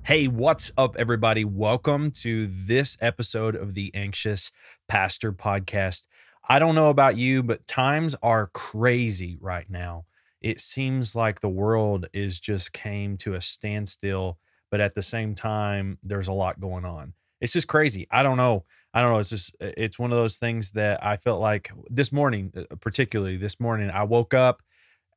Hey, what's up, everybody? Welcome to this episode of the Anxious Pastor Podcast. I don't know about you, but times are crazy right now. It seems like the world is just came to a standstill, but at the same time, there's a lot going on. It's just crazy. I don't know. It's one of those things that I felt like this morning, particularly this morning, I woke up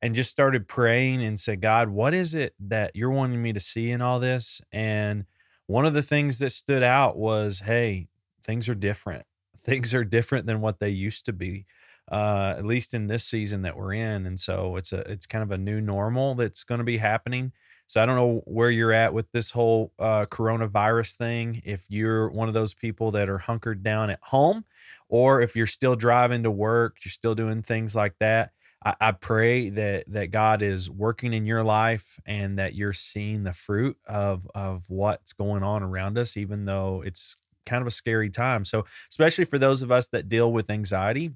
and just started praying and said, God, what is it that you're wanting me to see in all this? And one of the things that stood out was, hey, things are different. Things are different than what they used to be, at least in this season that we're in. And so it's kind of a new normal that's going to be happening. So I don't know where you're at with this whole coronavirus thing. If you're one of those people that are hunkered down at home, or if you're still driving to work, you're still doing things like that. I pray that God is working in your life and that you're seeing the fruit of what's going on around us, even though it's kind of a scary time. So, especially for those of us that deal with anxiety,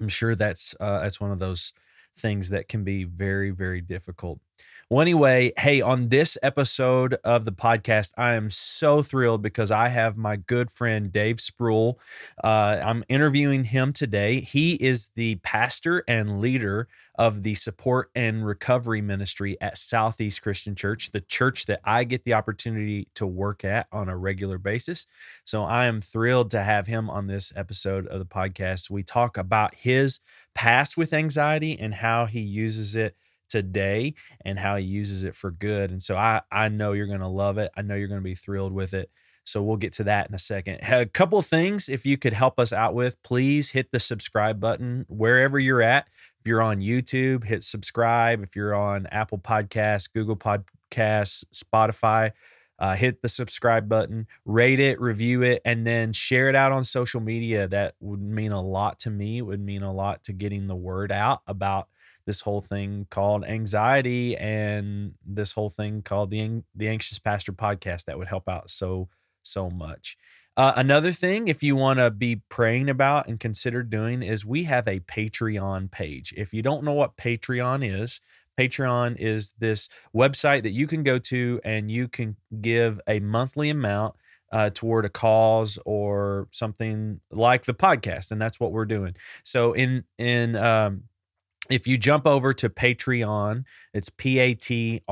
I'm sure that's one of those things that can be very, very difficult. Well, anyway, hey, on this episode of the podcast, I am so thrilled because I have my good friend Dave Spruell. I'm interviewing him today. He is the pastor and leader of the support and recovery ministry at Southeast Christian Church, the church that I get the opportunity to work at on a regular basis. So I am thrilled to have him on this episode of the podcast. We talk about his past with anxiety and how he uses it today and how he uses it for good. And so I know you're going to love it. I know you're going to be thrilled with it. So we'll get to that in a second. A couple of things, if you could help us out with, please hit the subscribe button wherever you're at. If you're on YouTube, hit subscribe. If you're on Apple Podcasts, Google Podcasts, Spotify, hit the subscribe button, rate it, review it, and then share it out on social media. That would mean a lot to me. It would mean a lot to getting the word out about this whole thing called anxiety and this whole thing called the Anxious Pastor Podcast. That would help out so much. Another thing, if you want to be praying about and consider doing, is we have a Patreon page. If you don't know what Patreon is this website that you can go to and you can give a monthly amount toward a cause or something like the podcast, and that's what we're doing. So if you jump over to Patreon, it's patreon.com/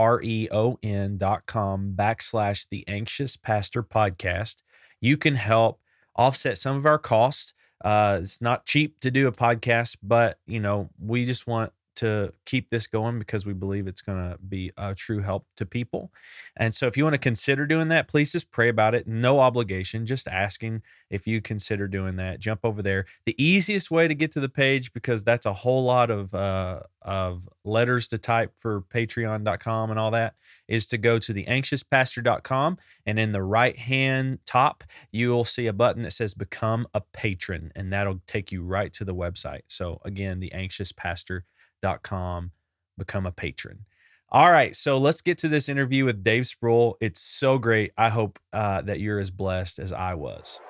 the Anxious Pastor Podcast. You can help offset some of our costs. It's not cheap to do a podcast, but we just want to keep this going because we believe it's going to be a true help to people. And so if you want to consider doing that, please just pray about it. No obligation, just asking if you consider doing that. Jump over there. The easiest way to get to the page, because that's a whole lot of letters to type for patreon.com and all that, is to go to theanxiouspastor.com, and in the right hand top, you'll see a button that says become a patron, and that'll take you right to the website. So again, theanxiouspastor.com, become a patron. All right, so let's get to this interview with Dave Spruell. It's so great. I hope that you're as blessed as I was.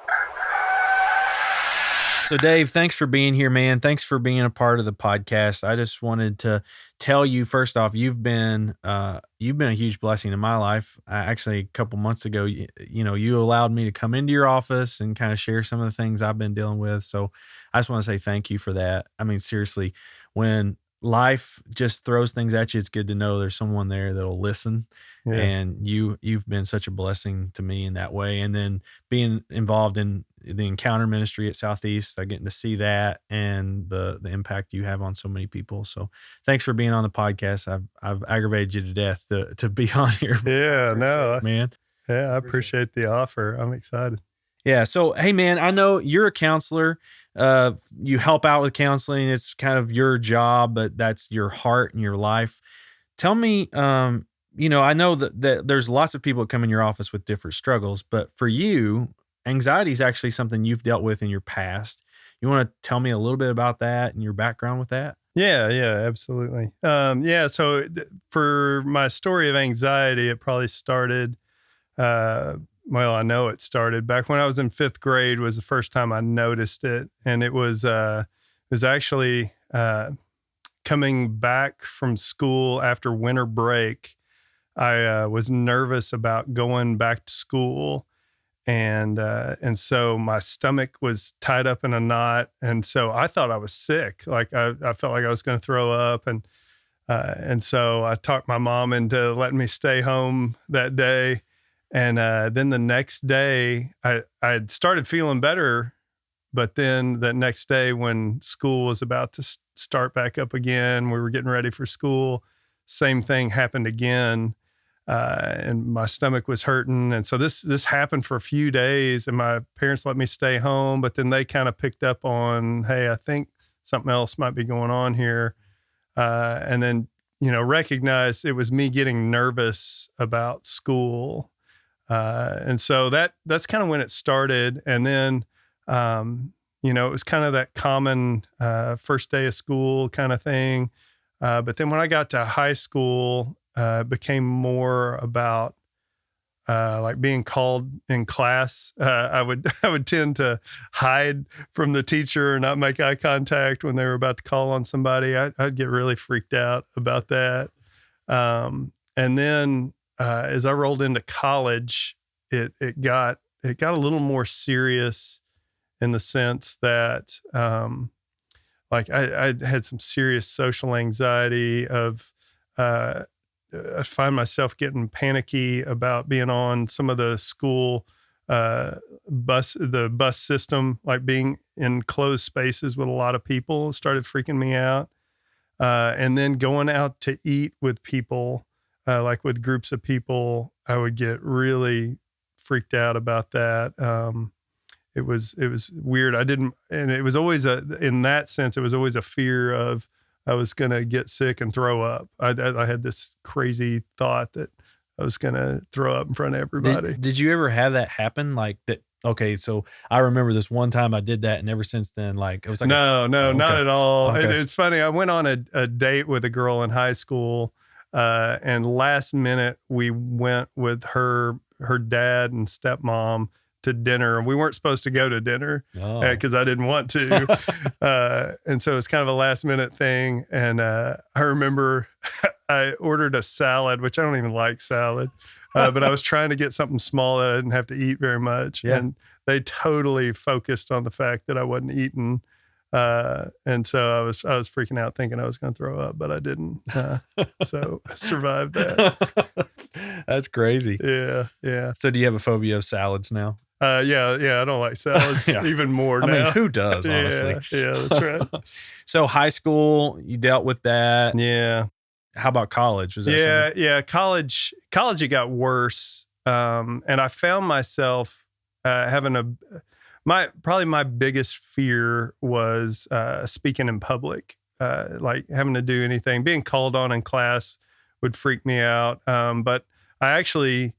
So Dave, thanks for being here, man. Thanks for being a part of the podcast. I just wanted to tell you, first off, you've been a huge blessing in my life. Actually, a couple months ago, you allowed me to come into your office and kind of share some of the things I've been dealing with. So I just want to say thank you for that. I mean, seriously, when life just throws things at you, it's good to know there's someone there that'll listen. Yeah. And you've been such a blessing to me in that way. And then being involved in the encounter ministry at Southeast, I'm getting to see that and the impact you have on so many people. So thanks for being on the podcast. I've aggravated you to death to be on here. Yeah, no, man. Yeah, I appreciate the offer. I'm excited. Yeah. So, hey, man, I know you're a counselor. You help out with counseling. It's kind of your job, but that's your heart and your life. Tell me, I know that there's lots of people that come in your office with different struggles, but for you, anxiety is actually something you've dealt with in your past. You want to tell me a little bit about that and your background with that? Yeah, absolutely. So for my story of anxiety, it probably started, I know it started back when I was in 5th grade was the first time I noticed it. And it was actually coming back from school after winter break. I was nervous about going back to school, and so my stomach was tied up in a knot, and so I thought I was sick. Like I felt like I was going to throw up, and so I talked my mom into letting me stay home that day. And then the next day, I started feeling better. But then the next day, when school was about to start back up again, we were getting ready for school. Same thing happened again, and my stomach was hurting. And so this happened for a few days, and my parents let me stay home. But then they kind of picked up on, hey, I think something else might be going on here. And then, recognized it was me getting nervous about school. And so that's kind of when it started. And then, it was kind of that common first day of school kind of thing. But then when I got to high school, it became more about like being called in class. I would tend to hide from the teacher and not make eye contact when they were about to call on somebody. I'd get really freaked out about that. And then as I rolled into college, it got a little more serious in the sense that like I had some serious social anxiety of I find myself getting panicky about being on some of the school the bus system, like being in closed spaces with a lot of people started freaking me out. And then going out to eat with people, like with groups of people, I would get really freaked out about that. It was weird. And it was always in that sense, it was always a fear of I was going to get sick and throw up. I had this crazy thought that I was going to throw up in front of everybody. Did you ever have that happen? Like that? Okay. So I remember this one time I did that, and ever since then, like it was like, no, not at all. Okay. It's funny. I went on a date with a girl in high school, and last minute we went with her dad and stepmom to dinner. We weren't supposed to go to dinner because I didn't want to. And so it's kind of a last minute thing. And I remember I ordered a salad, which I don't even like salad, but I was trying to get something small that I didn't have to eat very much. Yeah. And they totally focused on the fact that I wasn't eating. And so I was freaking out thinking I was going to throw up, but I didn't. So I survived that. That's crazy. Yeah. So do you have a phobia of salads now? Yeah. I don't like salads even more now. I mean, who does, honestly? Yeah, that's right. So high school, you dealt with that. Yeah. How about college? Was that Yeah. College, it got worse. And I found myself having probably my biggest fear was speaking in public, like having to do anything. Being called on in class would freak me out. But I actually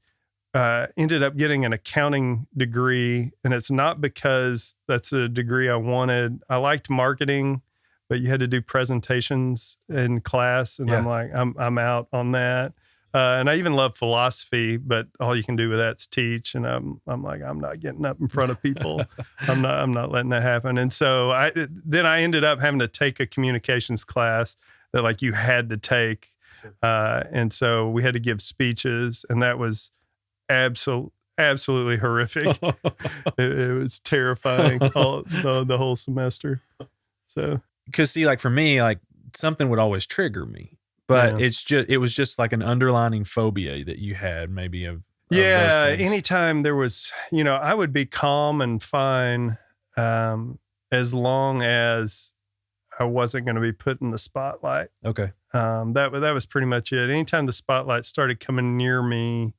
ended up getting an accounting degree, and it's not because that's a degree I wanted. I liked marketing, but you had to do presentations in class, and I'm like, I'm out on that. And I even love philosophy, but all you can do with that's teach. And I'm like, I'm not getting up in front of people. I'm not letting that happen. And so then I ended up having to take a communications class that like you had to take. And so we had to give speeches, and that was absolutely horrific. It was terrifying the whole semester. So, because see, like for me, like something would always trigger me. But it was just like an underlining phobia that you had maybe of those things. Anytime there was, I would be calm and fine as long as I wasn't going to be put in the spotlight. Okay. That was pretty much it. Anytime the spotlight started coming near me,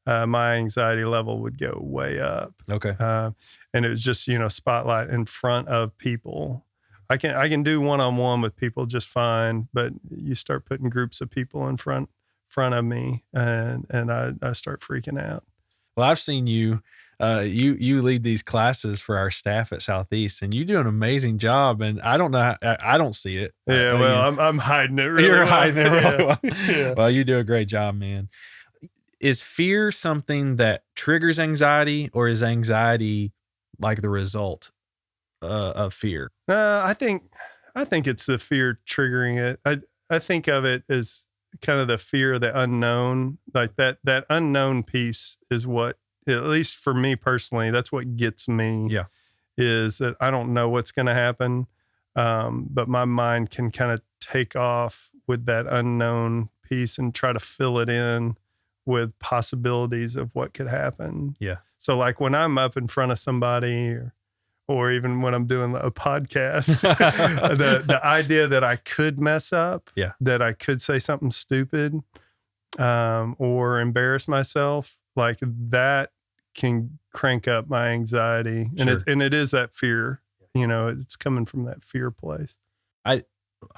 my anxiety level would go way up. Okay. And it was just, spotlight in front of people. I can do one-on-one with people just fine, but you start putting groups of people in front of me, and I start freaking out. Well, I've seen you. You lead these classes for our staff at Southeast, and you do an amazing job. And I don't know, I don't see it. Yeah, well, I'm hiding it. Really You're well. hiding it really well. Yeah. Well, you do a great job, man. Is fear something that triggers anxiety, or is anxiety like the result of fear? I think it's the fear triggering it. I think of it as kind of the fear of the unknown, like that unknown piece is what, at least for me personally, that's what gets me. Yeah. Is that I don't know what's going to happen, but my mind can kind of take off with that unknown piece and try to fill it in with possibilities of what could happen. Yeah. So like when I'm up in front of somebody, or even when I'm doing a podcast, the idea that I could mess up, Yeah. that I could say something stupid, or embarrass myself, like that can crank up my anxiety. And Sure. it is that fear, it's coming from that fear place.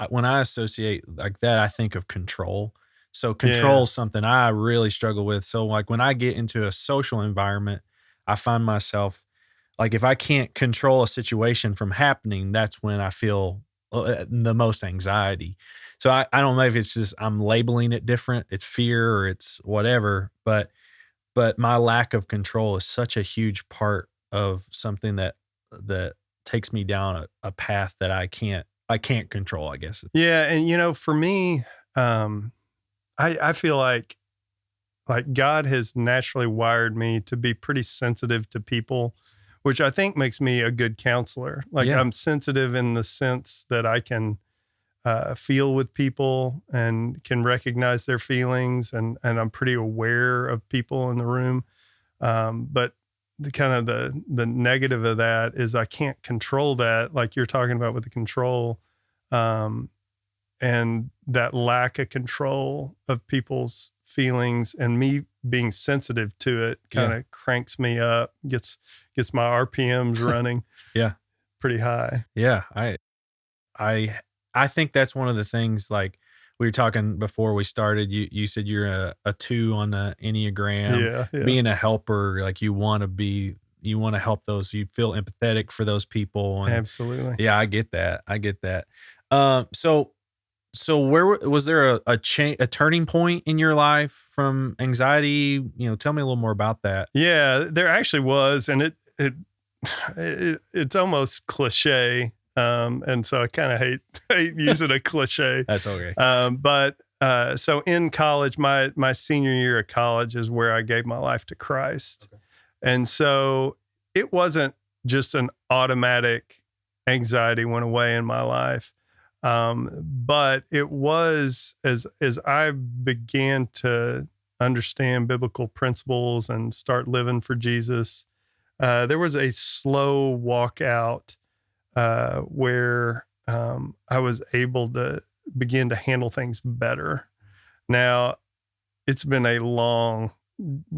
When I associate like that, I think of control. So Yeah. control is something I really struggle with. So like when I get into a social environment, I find myself like if I can't control a situation from happening, that's when I feel the most anxiety. So I don't know if it's just I'm labeling it different. It's fear or it's whatever, but my lack of control is such a huge part of something that takes me down a path that I can't control, I guess. Yeah. And, for me, I feel like God has naturally wired me to be pretty sensitive to people, which I think makes me a good counselor. Like Yeah. I'm sensitive in the sense that I can feel with people and can recognize their feelings, and I'm pretty aware of people in the room. But the kind of the negative of that is I can't control that, like you're talking about with the control. And that lack of control of people's feelings and me being sensitive to it kind of cranks me up, gets my RPMs running Yeah. pretty high. Yeah. I think that's one of the things, like we were talking before we started, you said you're a 2 on the Enneagram. Yeah. Being a helper, like you want to help those, you feel empathetic for those people. And Absolutely. yeah, I get that. I get that. So where was there a turning point in your life from anxiety? Tell me a little more about that. Yeah, there actually was, and it's almost cliche. And so I kind of hate using a cliche. That's okay. But so in college, my senior year of college is where I gave my life to Christ. Okay. And so it wasn't just an automatic anxiety went away in my life. But it was as I began to understand biblical principles and start living for Jesus, there was a slow walk out where I was able to begin to handle things better. Now, it's been a long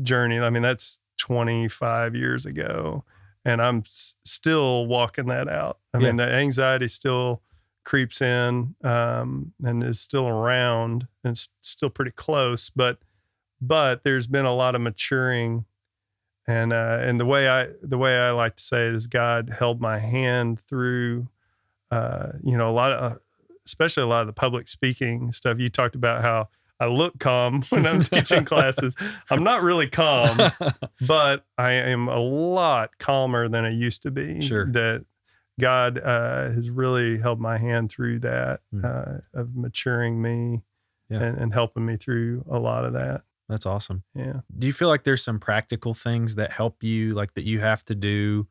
journey. I mean, that's 25 years ago, and I'm still walking that out. I mean, the anxiety still creeps in and is still around, and it's still pretty close, but there's been a lot of maturing. And the way I like to say it is God held my hand through, a lot of, especially a lot of the public speaking stuff. You talked about how I look calm when I'm teaching classes. I'm not really calm, but I am a lot calmer than I used to be. Sure. That God has really held my hand through that, of maturing me and helping me through a lot of that. That's awesome. Yeah. Do you feel like there's some practical things that help you, like that you have to do,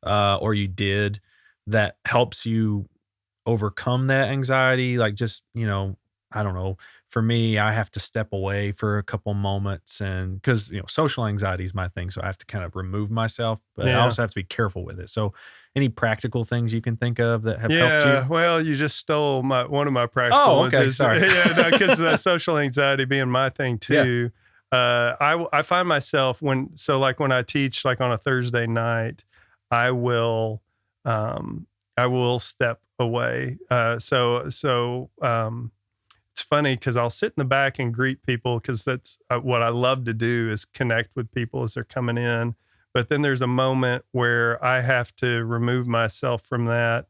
or you did, that helps you overcome that anxiety? Like just, I don't know. For me, I have to step away for a couple moments, and because, social anxiety is my thing. So I have to kind of remove myself, but I also have to be careful with it. So any practical things you can think of that have helped you? Well, you just stole one of my practical ones. Okay. Sorry. Because the social anxiety being my thing too. I find myself when I teach, like on a Thursday night, I will step away. It's funny because I'll sit in the back and greet people, because that's what I love to do, is connect with people as they're coming in. But then there's a moment where I have to remove myself from that,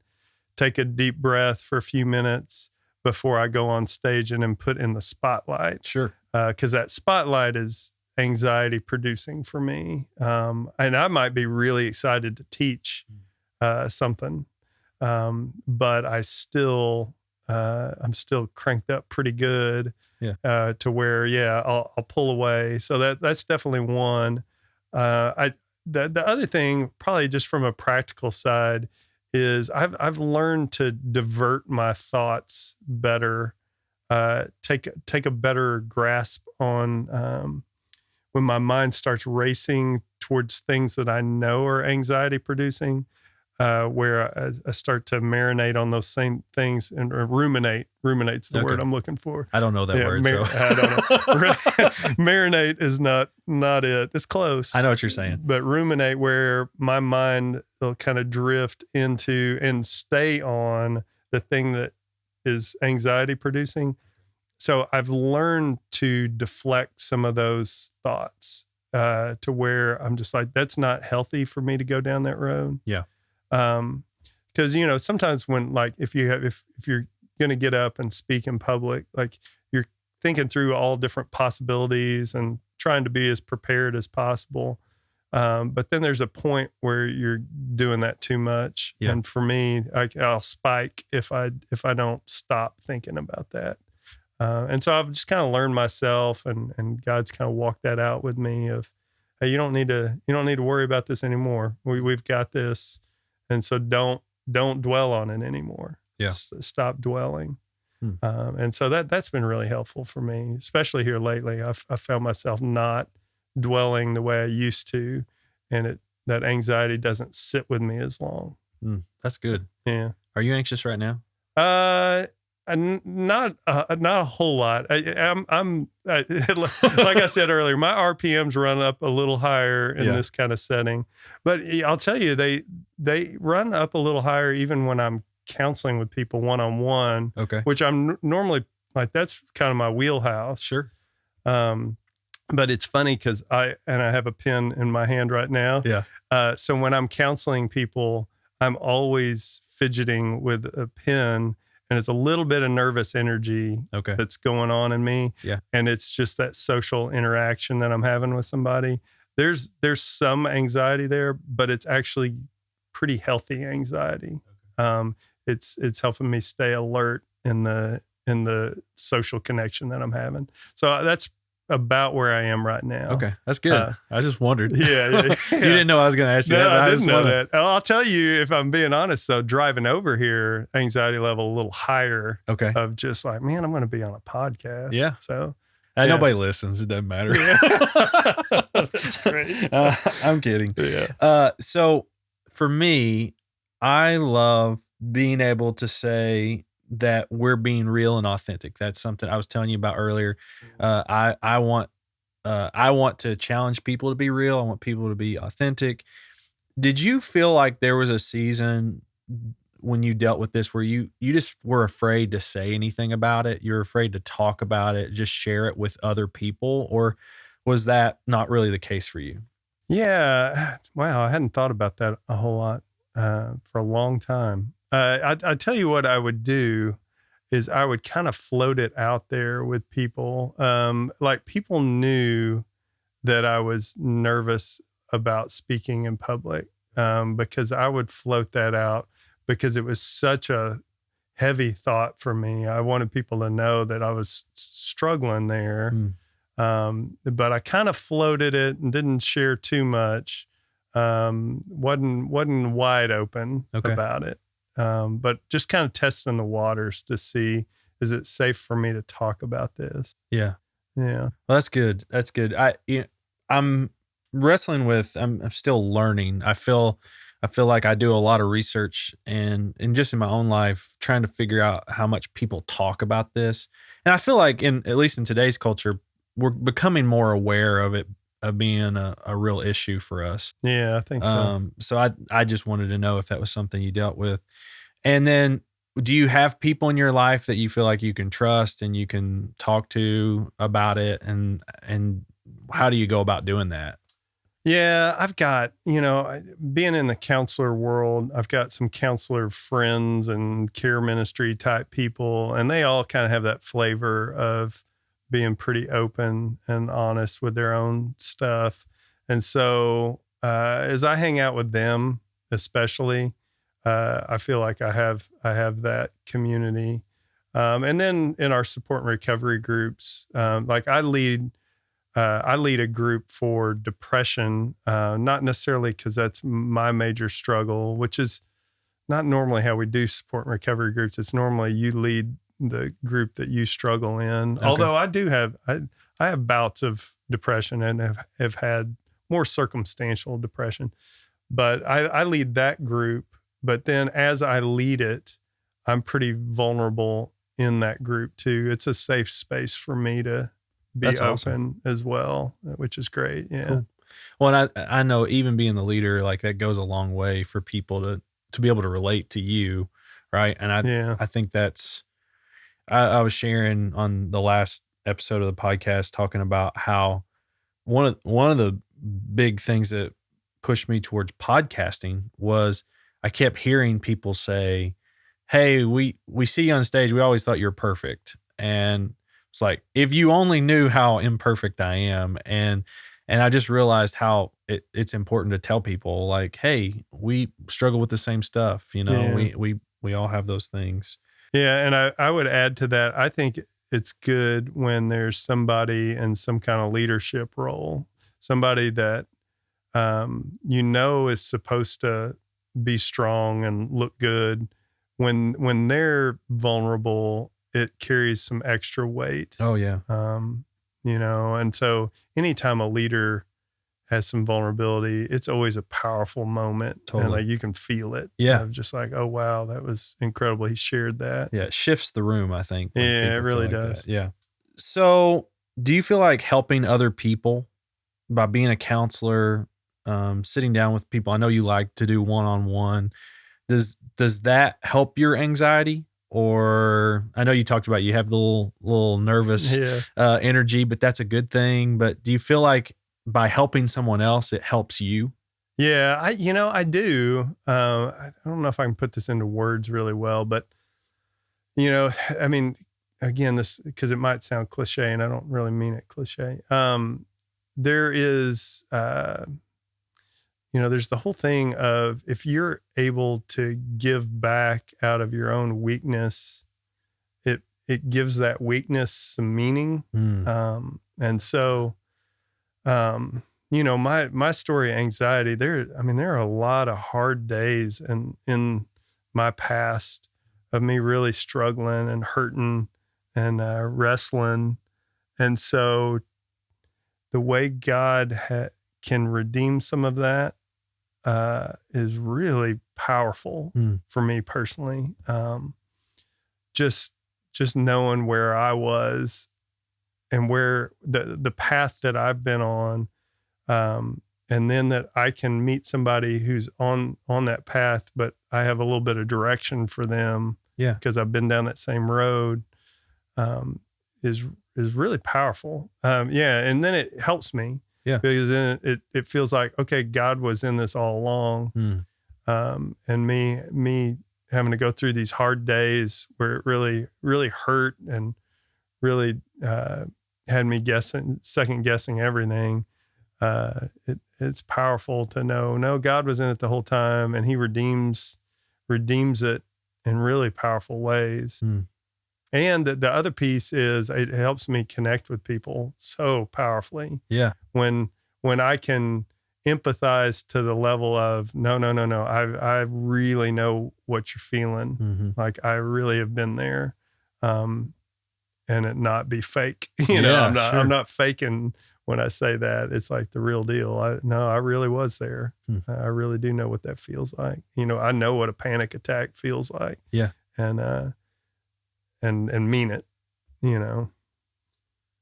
take a deep breath for a few minutes before I go on stage and then put in the spotlight. Sure. Because that spotlight is anxiety producing for me. And I might be really excited to teach something, but I'm still cranked up pretty good. to where, I'll pull away. So that's definitely one. The other thing, probably just from a practical side, is I've learned to divert my thoughts better, take a better grasp on when my mind starts racing towards things that I know are anxiety producing, where I start to marinate on those same things and or ruminate. Ruminate's the word I'm looking for. I don't know that word. So. I don't know. Marinate is not it. It's close. I know what you're saying. But ruminate, where my mind will kind of drift into and stay on the thing that is anxiety producing. So I've learned to deflect some of those thoughts to where I'm just like, that's not healthy for me to go down that road. Yeah. Because sometimes when, like, if you're going to get up and speak in public, like, you're thinking through all different possibilities and trying to be as prepared as possible. But then there's a point where you're doing that too much. Yeah. And for me, I'll spike if I don't stop thinking about that. And so I've just kind of learned myself, and God's kind of walked that out with me of, hey, you don't need to worry about this anymore. We've got this. And so don't dwell on it anymore. Yeah. Stop dwelling. And so that's been really helpful for me, especially here lately. I found myself not dwelling the way I used to, and that anxiety doesn't sit with me as long. That's good. Yeah. Are you anxious right now? Not a whole lot. I'm like I said earlier, my RPMs run up a little higher in this kind of setting, but I'll tell you, they run up a little higher even when I'm counseling with people one-on-one. Okay. Which I'm normally like, that's kind of my wheelhouse. Sure. But it's funny because I have a pen in my hand right now. Yeah. So when I'm counseling people, I'm always fidgeting with a pen. And it's a little bit of nervous energy that's going on in me. Yeah. And it's just that social interaction that I'm having with somebody. There's some anxiety there, but it's actually pretty healthy anxiety. It's helping me stay alert in the social connection that I'm having. So that's about where I am right now. Okay. That's good. I just wondered. Yeah. You didn't know I was going to ask you no, that. But I didn't know that. I'll tell you, if I'm being honest, though, driving over here, anxiety level a little higher. Okay. Of just like, man, I'm going to be on a podcast. Yeah. So nobody listens. It doesn't matter. Yeah. That's great. I'm kidding. Yeah. So for me, I love being able to say that we're being real and authentic. That's something I was telling you about earlier. I want to challenge people to be real. I want people to be authentic. Did you feel like there was a season when you dealt with this where you just were afraid to say anything about it? You're afraid to talk about it, just share it with other people? Or was that not really the case for you? Yeah. Wow. I hadn't thought about that a whole lot for a long time. I tell you what I would do is I would kind of float it out there with people. Like, people knew that I was nervous about speaking in public because I would float that out because it was such a heavy thought for me. I wanted people to know that I was struggling there. But I kind of floated it and didn't share too much. Wasn't wide open about it. But just kind of testing the waters to see, is it safe for me to talk about this? Yeah. Yeah. Well, that's good. That's good. I'm wrestling with, I'm still learning. I feel like I do a lot of research and just in my own life, trying to figure out how much people talk about this. And I feel like at least in today's culture, we're becoming more aware of it being a real issue for us. Yeah, I think so. So I just wanted to know if that was something you dealt with. And then, do you have people in your life that you feel like you can trust and you can talk to about it? And how do you go about doing that? Yeah, I've got, being in the counselor world, I've got some counselor friends and care ministry type people, and they all kind of have that flavor of being pretty open and honest with their own stuff. And so as I hang out with them, especially, I feel like I have that community. And then in our support and recovery groups, like I lead a group for depression, not necessarily because that's my major struggle, which is not normally how we do support and recovery groups. It's normally you lead the group that you struggle in. Okay. Although I have bouts of depression and have had more circumstantial depression, but I lead that group. But then as I lead it, I'm pretty vulnerable in that group too. It's a safe space for me to be That's open awesome. as well, which is great. Yeah. Cool. Well, and I know even being the leader, like that goes a long way for people to be able to relate to you, right? And Yeah. I think that's I was sharing on the last episode of the podcast talking about how one of the big things that pushed me towards podcasting was I kept hearing people say, "Hey, we see you on stage. We always thought you're perfect." And it's like, if you only knew how imperfect I am, and I just realized how it's important to tell people like, "Hey, we struggle with the same stuff, you know. Yeah. We all have those things." Yeah. And I would add to that, I think it's good when there's somebody in some kind of leadership role, somebody that, is supposed to be strong and look good. When they're vulnerable, it carries some extra weight. Oh yeah. And so anytime a leader has some vulnerability, it's always a powerful moment. Totally. And like you can feel it. Yeah. Just like, oh wow, that was incredible. He shared that. Yeah, it shifts the room, I think. When Yeah, people it feel really like does. that. Yeah. So, do you feel like helping other people by being a counselor, sitting down with people? I know you like to do one-on-one. Does that help your anxiety? Or I know you talked about you have the little nervous Yeah. energy, but that's a good thing. But do you feel like by helping someone else, it helps you? Yeah, I do. I don't know if I can put this into words really well, but I mean, again, this because it might sound cliche, and I don't really mean it cliche. There is, there's the whole thing of if you're able to give back out of your own weakness, it gives that weakness some meaning. And so, my story of anxiety, there are a lot of hard days in my past of me really struggling and hurting and wrestling. And so the way God can redeem some of that is really powerful for me personally. Just knowing where I was and where the path that I've been on, and then that I can meet somebody who's on that path, but I have a little bit of direction for them. Yeah. Because I've been down that same road, is really powerful. And then it helps me. Yeah. Because then it feels like, okay, God was in this all along. And me having to go through these hard days where it really, really hurt and really had me second guessing everything. It's powerful to know, no, God was in it the whole time, and he redeems it in really powerful ways. And the other piece is it helps me connect with people so powerfully. Yeah. When I can empathize to the level of, no, I really know what you're feeling. Like I really have been there. And it not be fake. I'm not faking when I say that. It's like the real deal. I really was there. I really do know what that feels like. I know what a panic attack feels like. Yeah. And mean it,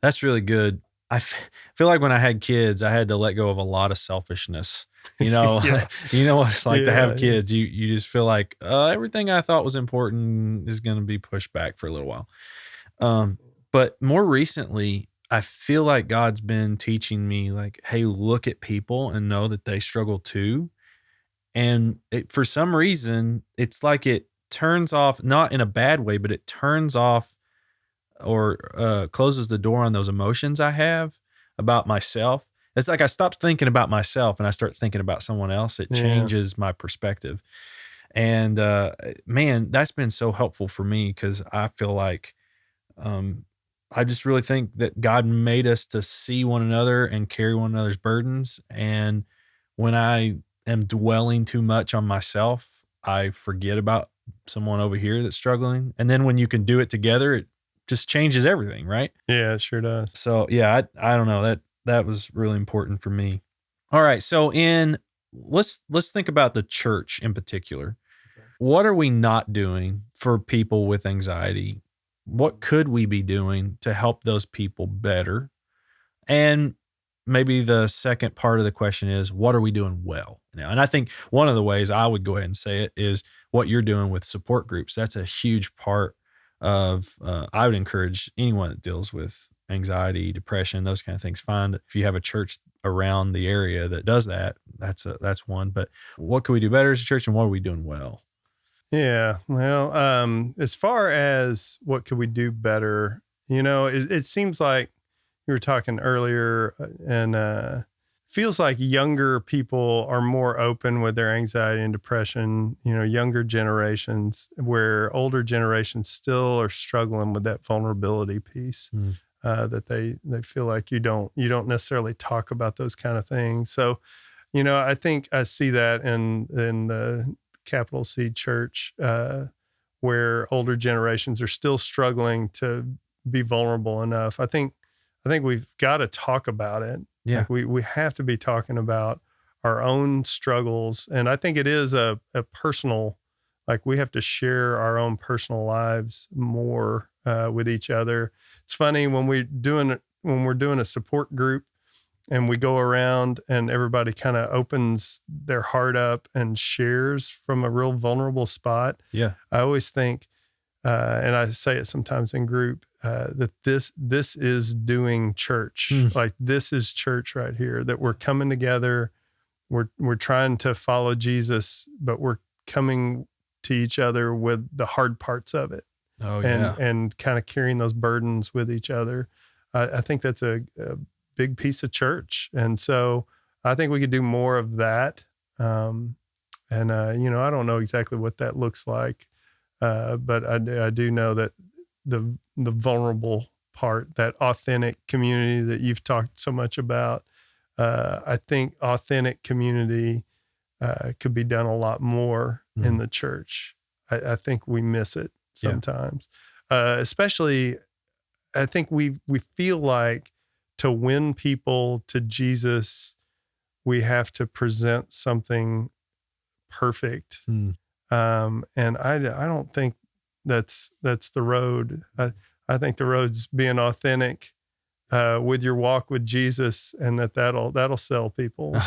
That's really good. I feel like when I had kids, I had to let go of a lot of selfishness. Yeah. You know what it's like to have Yeah. kids. You just feel like everything I thought was important is going to be pushed back for a little while. But more recently, I feel like God's been teaching me like, hey, look at people and know that they struggle too. And for some reason, it's like it turns off, not in a bad way, but it turns off or closes the door on those emotions I have about myself. It's like I stopped thinking about myself and I start thinking about someone else. It Yeah. changes my perspective. And man, that's been so helpful for me because I feel like um, I just really think that God made us to see one another and carry one another's burdens. And when I am dwelling too much on myself, I forget about someone over here that's struggling. And then when you can do it together, it just changes everything, right? Yeah, it sure does. So yeah, I don't know, that was really important for me. All right, so in let's think about the church in particular. What are we not doing for people with anxiety? What could we be doing to help those people better? And maybe the second part of the question is, what are we doing well now? And I think one of the ways I would go ahead and say it is what you're doing with support groups. That's a huge part of, I would encourage anyone that deals with anxiety, depression, those kind of things. Find if you have a church around the area that does that, that's one. But what can we do better as a church and what are we doing well? Yeah. Well, as far as what could we do better, it seems like you were talking earlier, and feels like younger people are more open with their anxiety and depression, younger generations, where older generations still are struggling with that vulnerability piece. Mm. That they feel like you don't necessarily talk about those kind of things. So, I think I see that in the capital C church, where older generations are still struggling to be vulnerable enough. I think we've got to talk about it. Yeah. Like we have to be talking about our own struggles. And I think it is a personal, like we have to share our own personal lives more with each other. It's funny when we're doing a support group and we go around and everybody kind of opens their heart up and shares from a real vulnerable spot. Yeah. I always think, and I say it sometimes in group, that this is doing church. Like this is church right here, that we're coming together. We're trying to follow Jesus, but we're coming to each other with the hard parts of it. Oh, yeah. And kind of carrying those burdens with each other. I think that's a big piece of church. And so I think we could do more of that. I don't know exactly what that looks like. But I do know that the vulnerable part, that authentic community that you've talked so much about, I think authentic community could be done a lot more in the church. I think we miss it sometimes. Especially, I think we feel like to win people to Jesus, we have to present something perfect. And I don't think that's the road. I think the road's being authentic with your walk with Jesus, and that'll sell people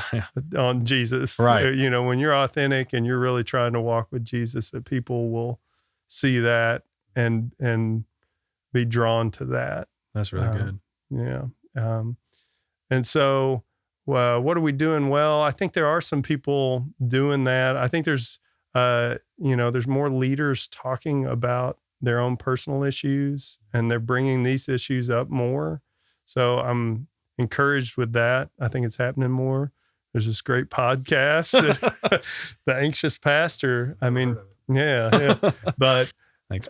on Jesus. Right. When you're authentic and you're really trying to walk with Jesus, that people will see that and be drawn to that. That's really good. Yeah. And so, what are we doing well? I think there are some people doing that. I think there's more leaders talking about their own personal issues, and they're bringing these issues up more. So I'm encouraged with that. I think it's happening more. There's this great podcast, The Anxious Pastor. I mean, yeah. But Thanks,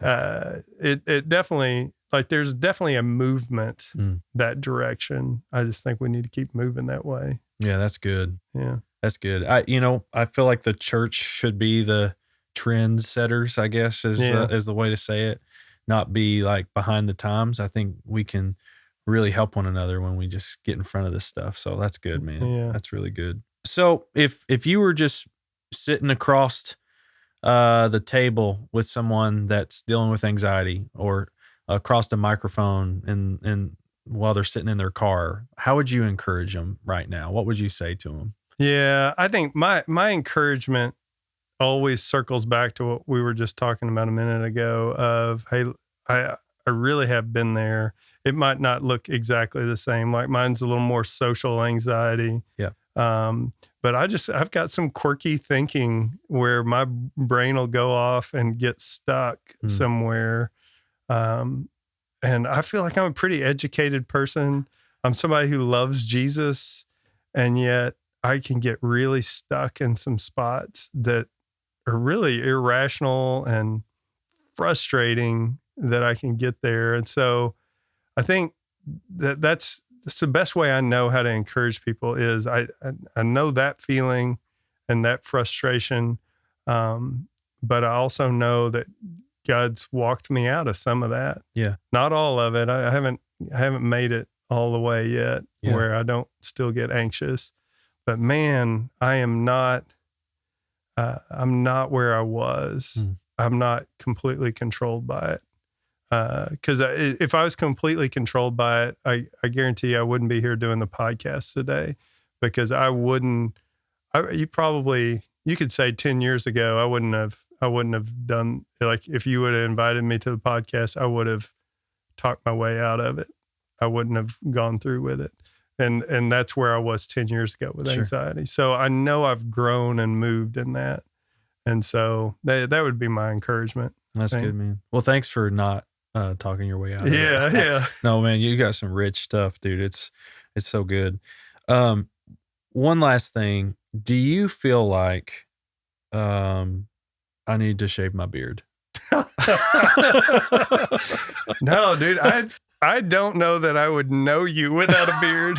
it definitely, like, there's definitely a movement that direction. I just think we need to keep moving that way. Yeah, that's good. Yeah. That's good. I feel like the church should be the trend setters, I guess, is the way to say it, not be like behind the times. I think we can really help one another when we just get in front of this stuff. So that's good, man. Yeah. That's really good. So if you were just sitting across the table with someone that's dealing with anxiety, or across the microphone and while they're sitting in their car, how would you encourage them right now? What would you say to them? Yeah, I think my encouragement always circles back to what we were just talking about a minute ago of, hey, I really have been there. It might not look exactly the same. Like mine's a little more social anxiety. Yeah. But I've got some quirky thinking where my brain will go off and get stuck somewhere. And I feel like I'm a pretty educated person. I'm somebody who loves Jesus, and yet I can get really stuck in some spots that are really irrational and frustrating that I can get there. And so I think that's the best way I know how to encourage people is I know that feeling and that frustration. But I also know that God's walked me out of some of that. Yeah. Not all of it. I haven't made it all the way yet where I don't still get anxious. But man, I'm not where I was. I'm not completely controlled by it. Because if I was completely controlled by it, I guarantee I wouldn't be here doing the podcast today, because I wouldn't. You could say 10 years ago, I wouldn't have done, like, if you would have invited me to the podcast, I would have talked my way out of it. I wouldn't have gone through with it. And that's where I was 10 years ago with anxiety. So I know I've grown and moved in that. And so that would be my encouragement. That's good, man. Well, thanks for not talking your way out of it. Yeah. No, man, you got some rich stuff, dude. It's so good. One last thing. Do you feel like I need to shave my beard? No, dude. I don't know that I would know you without a beard.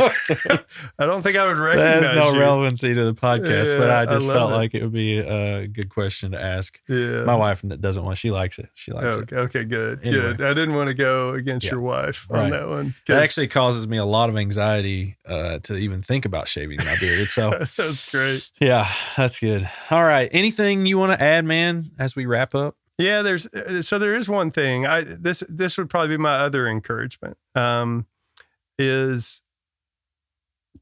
I don't think I would recognize you. There's no relevancy to the podcast, but I just felt it. like it would be a good question to ask. Yeah. My wife doesn't want. She likes it. She likes it. Okay, good. Anyway. Good. I didn't want to go against your wife on that one. That actually causes me a lot of anxiety to even think about shaving my beard. So that's great. Yeah, that's good. All right. Anything you want to add, man, as we wrap up? Yeah, there is one thing. This would probably be my other encouragement. Is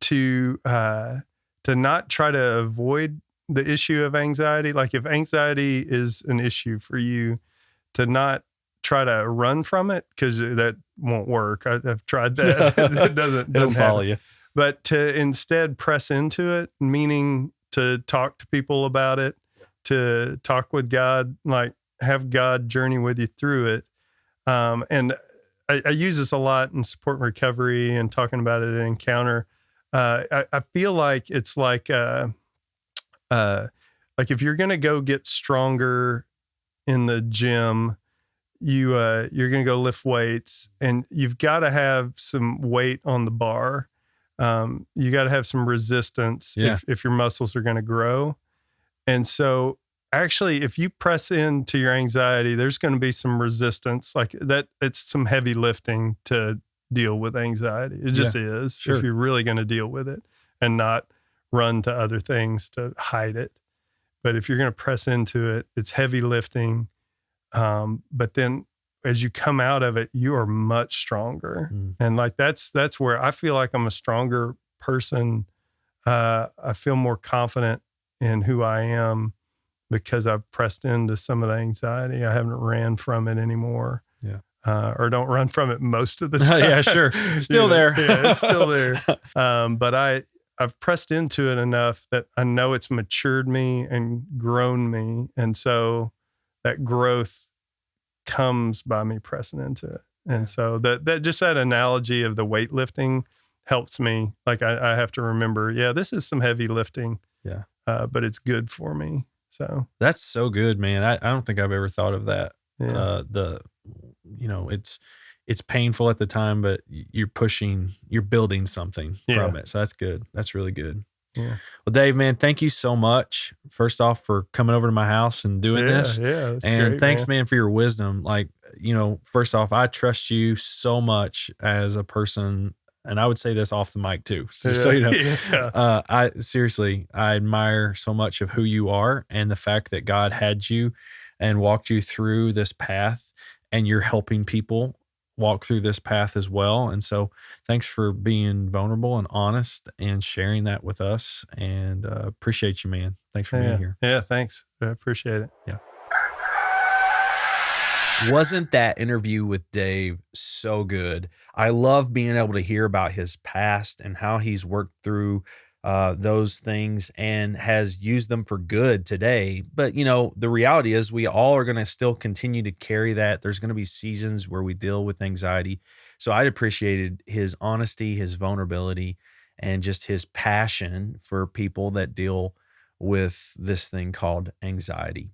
to not try to avoid the issue of anxiety. Like, if anxiety is an issue for you, to not try to run from it, because that won't work. I've tried that. It doesn't follow you. But to instead press into it, meaning to talk to people about it, to talk with God, like, have God journey with you through it. And I use this a lot in support and recovery and talking about it in Encounter. I feel like it's like if you're going to go get stronger in the gym, you're going to go lift weights, and you've got to have some weight on the bar. You got to have some resistance if your muscles are going to grow. And so, actually, if you press into your anxiety, there's going to be some resistance, like that. It's some heavy lifting to deal with anxiety. It just is. Sure. If you're really going to deal with it and not run to other things to hide it. But if you're going to press into it, it's heavy lifting. But then as you come out of it, you are much stronger. And like, that's where I feel like I'm a stronger person. I feel more confident in who I am, because I've pressed into some of the anxiety. I haven't ran from it anymore. Yeah. Or don't run from it most of the time. Yeah, sure. Still there. Yeah, it's still there. But I've pressed into it enough that I know it's matured me and grown me. And so that growth comes by me pressing into it. And so that analogy of the weightlifting helps me. Like, I have to remember, this is some heavy lifting. Yeah. But it's good for me. So that's so good, man. I don't think I've ever thought of that. Yeah. It's painful at the time, but you're building something from it. So that's good. That's really good. Yeah. Well, Dave, man, thank you so much. First off, for coming over to my house and doing this. Yeah. That's and great, thanks, man, for your wisdom. Like, first off, I trust you so much as a person. And I would say this off the mic too. So you know, I admire so much of who you are, and the fact that God had you and walked you through this path, and you're helping people walk through this path as well. And so thanks for being vulnerable and honest and sharing that with us, and appreciate you, man. Thanks for being here. Yeah. Thanks. I appreciate it. Yeah. Wasn't that interview with Dave so good? I love being able to hear about his past and how he's worked through those things and has used them for good today. But, the reality is we all are going to still continue to carry that. There's going to be seasons where we deal with anxiety. So I appreciated his honesty, his vulnerability, and just his passion for people that deal with this thing called anxiety.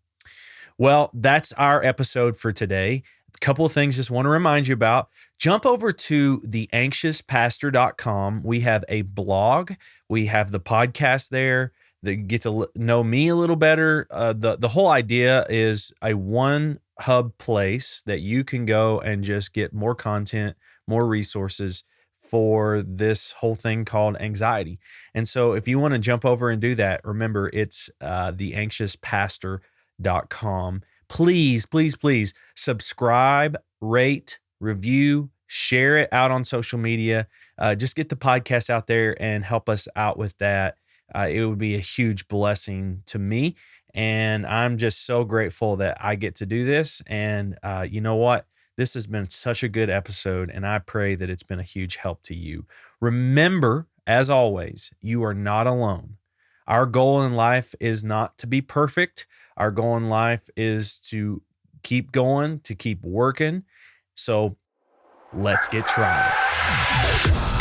Well, that's our episode for today. A couple of things just want to remind you about. Jump over to theanxiouspastor.com. We have a blog. We have the podcast there that get to know me a little better. The whole idea is a one hub place that you can go and just get more content, more resources for this whole thing called anxiety. And so if you want to jump over and do that, remember it's theanxiouspastor.com. Please, please, please subscribe, rate, review, share it out on social media. Just get the podcast out there and help us out with that. It would be a huge blessing to me. And I'm just so grateful that I get to do this. And you know what? This has been such a good episode, and I pray that it's been a huge help to you. Remember, as always, you are not alone. Our goal in life is not to be perfect. Our goal in life is to keep going, to keep working. So let's get trying.